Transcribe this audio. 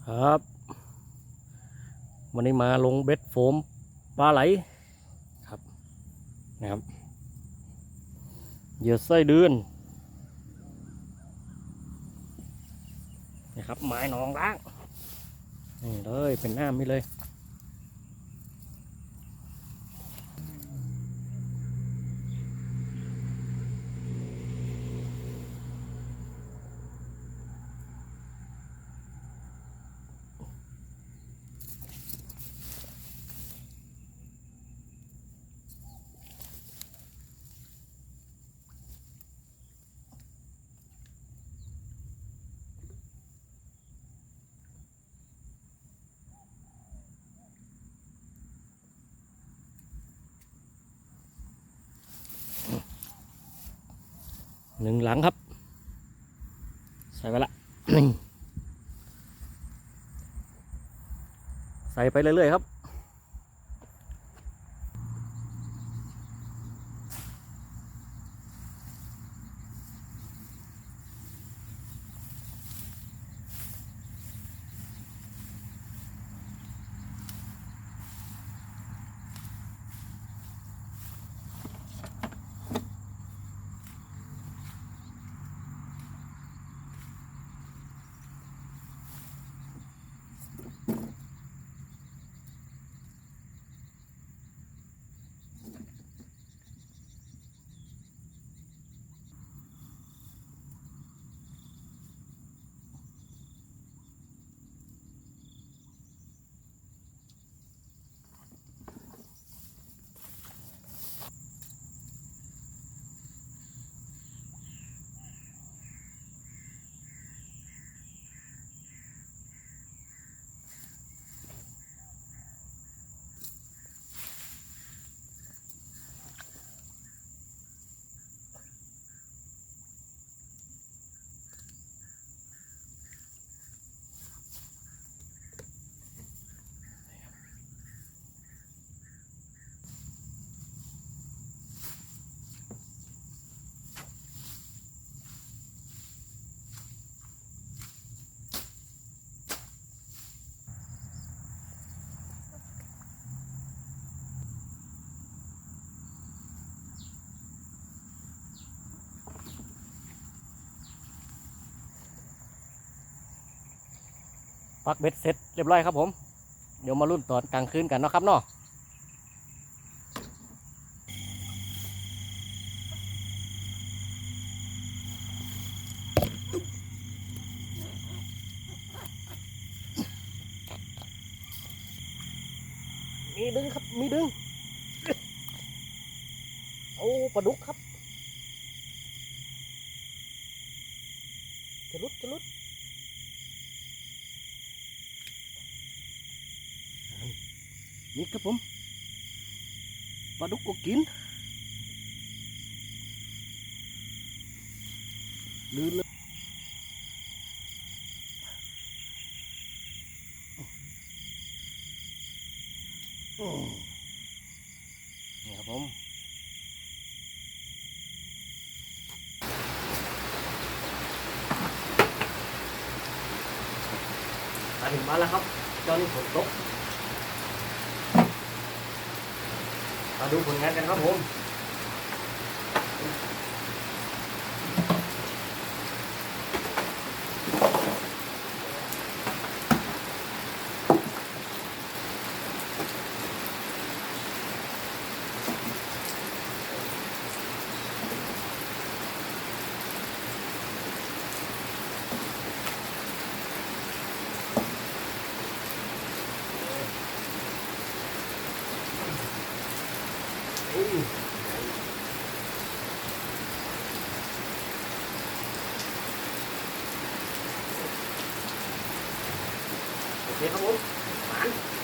ครับวันนี้มาลงเบ็ดโฟมปลาไหลครับนะครับเหยื่อไส้เดือนนะครับไม้หนองล้างนี่เลยเป็นน้ำนี่เลยหนึ่งหลังครับใส่ไปละใส่ไปเรื่อยๆครับปักเบ็ดเสร็จเรียบร้อยครับผมเดี๋ยวมาลุ้นตอนกลางคืนกันนะครับเนาะมีดึงครับมีดึงโอ้ปลาดุกครับจะลุดนี่ครับผมปลาดุกก็กินลื่นเลยนี่ครับผมมาถึงบ้านแล้วครับเจ้านี่ฝนตกมาดูผลงานกันครับผมโอเคครับผมหวาน